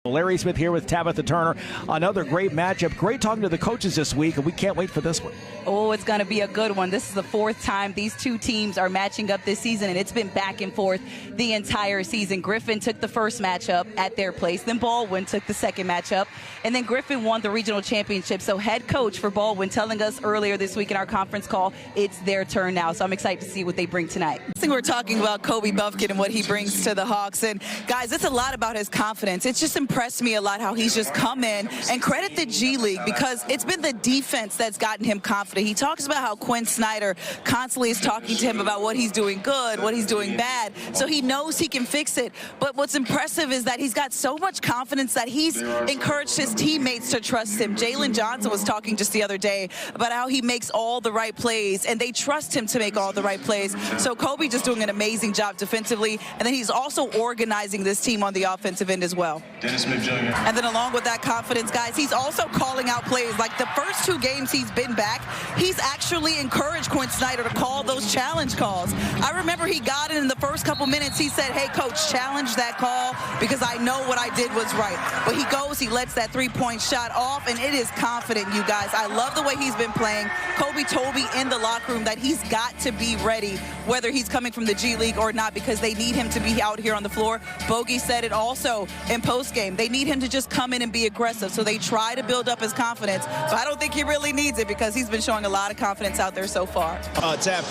Larry Smith here with Tabitha Turner. Another great matchup. Great talking to the coaches this week, and we can't wait for this one. Oh, it's going to be a good one. This is the fourth time these two teams are matching up this season, and it's been back and forth the entire season. Griffin took the first matchup at their place. Then Baldwin took the second matchup, and then Griffin won the regional championship. So head coach for Baldwin telling us earlier this week in our conference call, it's their turn now. So I'm excited to see what they bring tonight. I think we're talking about Kobe Buffkin and what he brings to the Hawks. And, guys, it's a lot about his confidence. It's just impressed me a lot how he's just come in, and credit the G League because it's been the defense that's gotten him confident. He talks about how Quinn Snyder constantly is talking to him about what he's doing good, what he's doing bad, so he knows he can fix it. But what's impressive is that he's got so much confidence that he's encouraged his teammates to trust him. Jalen Johnson was talking just the other day about how he makes all the right plays, and they trust him to make all the right plays. So Kobe just doing an amazing job defensively, and then he's also organizing this team on the offensive end as well. Dennis Smith Jr. And then along with that confidence, guys, he's also calling out plays. Like the first two games he's been back, he's actually encouraged Quinn Snyder to call those challenge calls. I remember he got in the first couple minutes. He said, hey, coach, challenge that call because I know what I did was right. But he goes, he lets that three-point shot off, and it is confident, you guys. I love the way he's been playing. Kobe told me in the locker room that he's got to be ready, whether he's coming from the G League or not, because they need him to be out here on the floor. Bogey said it also in postgame. They need him to just come in and be aggressive. So they try to build up his confidence. But I don't think he really needs it because he's been showing a lot of confidence out there so far. Tab,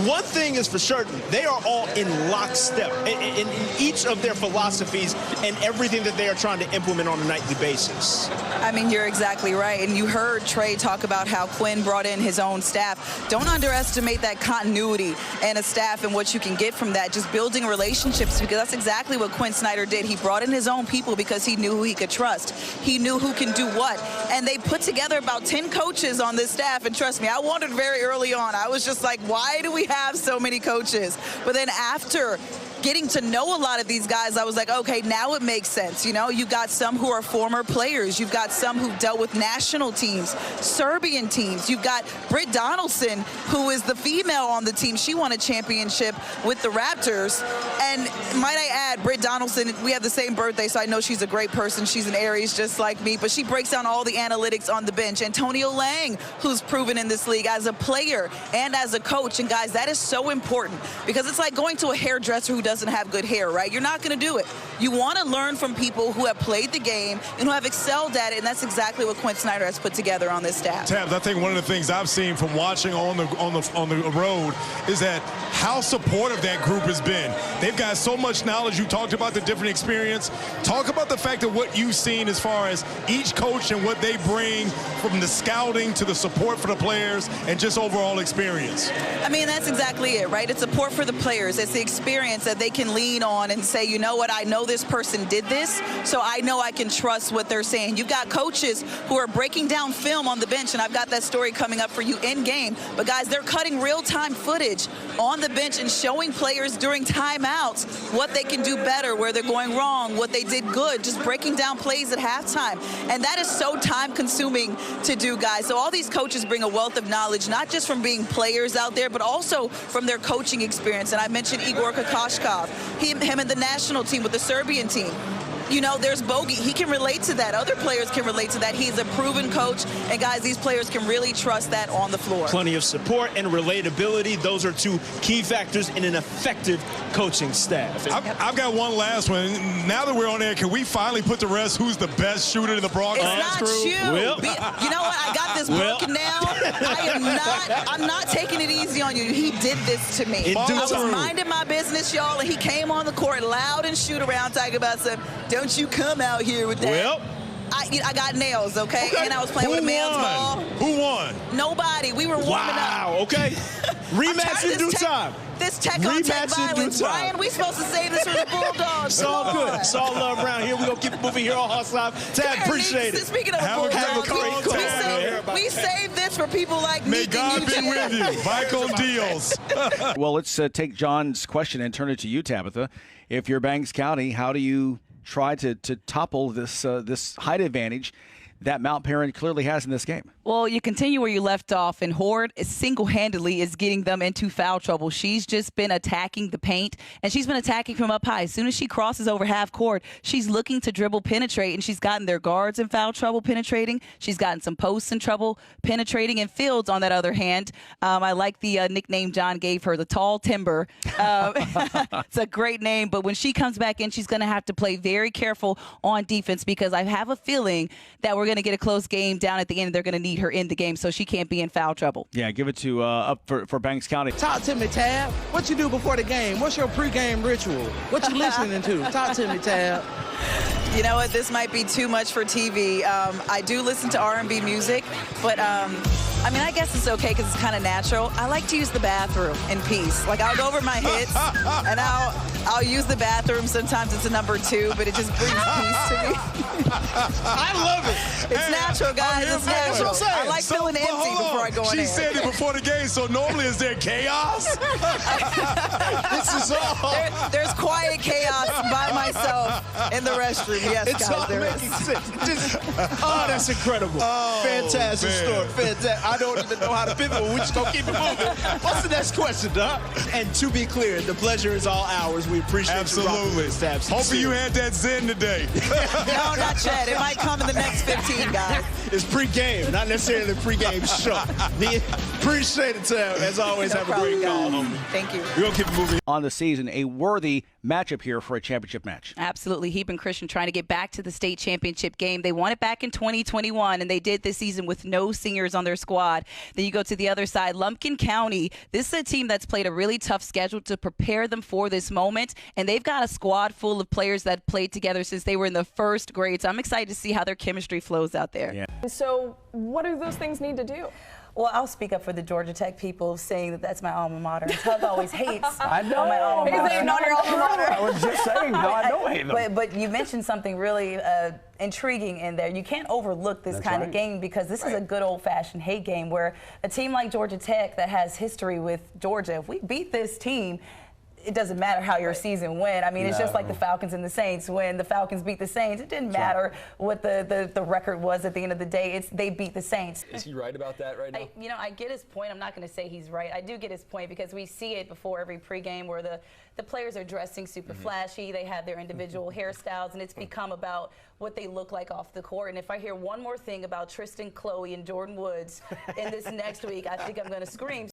one thing is for certain, they are all in lockstep in each of their philosophies and everything that they are trying to implement on a nightly basis. I mean, you're exactly right. And you heard Trey talk about how Quinn brought in his own staff. Don't underestimate that continuity and a staff and what you can get from that. Just building relationships, because that's exactly what Quinn Snyder did. He brought in his own people because he knew who he could trust. He knew who can do what. And they put together about 10 coaches on this staff. And trust me, I wondered very early on. I was just like, why do we have so many coaches? But then after getting to know a lot of these guys, I was like, okay, now it makes sense. You know, you've got some who are former players. You've got some who've dealt with national teams, Serbian teams. You've got Britt Donaldson, who is the female on the team. She won a championship with the Raptors. And might I add, Britt Donaldson, we have the same birthday, so I know she's a great person. She's an Aries just like me, but she breaks down all the analytics on the bench. Antonio Lang, who's proven in this league as a player and as a coach. And guys, that is so important because it's like going to a hairdresser who doesn't have good hair, right? You're not going to do it. You want to learn from people who have played the game and who have excelled at it, and that's exactly what Quinn Snyder has put together on this staff. Tabs, I think one of the things I've seen from watching on the road is that how supportive that group has been. They've got so much knowledge. You talked about the different experience. Talk about the fact of what you've seen as far as each coach and what they bring from the scouting to the support for the players and just overall experience. I mean, that's exactly it, right? It's support for the players. It's the experience that they can lean on and say, you know what, I know this person did this, so I know I can trust what they're saying. You've got coaches who are breaking down film on the bench, and I've got that story coming up for you in game. But guys, they're cutting real-time footage on the bench and showing players during timeouts what they can do better, where they're going wrong, what they did good, just breaking down plays at halftime. And that is so time-consuming to do, guys. So all these coaches bring a wealth of knowledge, not just from being players out there, but also from their coaching experience. And I mentioned Igor Kokoshkov, him and the national team with the Serbian team. You know, there's Bogey. He can relate to that. Other players can relate to that. He's a proven coach. And, guys, these players can really trust that on the floor. Plenty of support and relatability. Those are two key factors in an effective coaching staff. I've got one last one. Now that we're on air, can we finally put to rest who's the best shooter in the broadcast crew? It's not you. Well, you know what? I got this broken down. I'm not taking it easy on you. He did this to me. I was minding my business, y'all, and he came on the court loud and shoot around talking about some, don't you come out here with that. Well, I got nails, okay? And I was playing with a man's ball. Who won? Nobody. We were warming up. Wow, okay. Rematch in due time. This tech-on-tech violence. Brian, we supposed to save this for the Bulldogs. It's all good. It's all love around here. We're going to keep it moving here on Hawks Live. Tab, appreciate it. Speaking of we save this for people like me. May God be with you. Michael Deals. Well, let's take John's question and turn it to you, Tabitha. If you're Banks County, how do you try to topple this height advantage that Mount Perrin clearly has in this game. Well, you continue where you left off, and Horde single-handedly is getting them into foul trouble. She's just been attacking the paint, and she's been attacking from up high. As soon as she crosses over half court, she's looking to dribble, penetrate, and she's gotten their guards in foul trouble penetrating. She's gotten some posts in trouble penetrating, and Fields, on that other hand, I like the nickname John gave her, the Tall Timber. It's a great name, but when she comes back in, she's going to have to play very careful on defense, because I have a feeling that we're going to get a close game down at the end. They're going to need her in the game, so she can't be in foul trouble. Yeah, give it to up for Banks County. Talk to me, Tab. What you do before the game? What's your pregame ritual? What you listening to? Talk to me, Tab. You know what? This might be too much for TV. I do listen to R&B music, but I mean, I guess it's okay because it's kind of natural. I like to use the bathroom in peace. Like, I'll go over my hits, and I'll use the bathroom. Sometimes it's a number 2, but it just brings peace to me. I love it. It's natural, guys. It's natural. I like feeling empty before I go in there. She said it before the game, so normally is there chaos? This is all. There's quiet chaos by myself in the restroom. Yes, It's guys, all there making is. sense. That's incredible. Fantastic man. story. Fantastic. I don't even know how to pivot. We're just going to keep it moving. What's the next question, Doc? And to be clear, the pleasure is all ours. We appreciate you rocking Absolutely. with us, Tab. Hoping you had that zen today. No, not yet. It might come in the next 15, guys. It's pre-game, not necessarily the pre-game show. Appreciate it, Tab. As always, No have problem, a great call, guys. homie. Thank you. We're going to keep it moving. On the season, a worthy matchup here for a championship match. Absolutely. Heap and Christian trying to get back to the state championship game. They won it back in 2021, and they did this season with no seniors on their squad. Then you go to the other side, Lumpkin County. This is a team that's played a really tough schedule to prepare them for this moment, and they've got a squad full of players that played together since they were in the first grade. So I'm excited to see how their chemistry flows out there. Yeah. So what do those things need to do? Well, I'll speak up for the Georgia Tech people saying that that's my alma mater. Tug always hates I know. on my alma mater. He's hating on your alma mater. I was just saying how I don't hate them. But you mentioned something really intriguing in there. You can't overlook this That's kind of right. game, because this is a good old-fashioned hate game where a team like Georgia Tech that has history with Georgia, if we beat this team, it doesn't matter how your season went. I mean, it's just like the Falcons and the Saints. When the Falcons beat the Saints, it didn't matter what the record was at the end of the day. They beat the Saints. Is he right about that right now? I get his point. I'm not going to say he's right. I do get his point, because we see it before every pregame where the players are dressing super flashy. They have their individual hairstyles, and it's become about what they look like off the court. And if I hear one more thing about Tristan, Chloe, and Jordan Woods in this next week, I think I'm going to scream.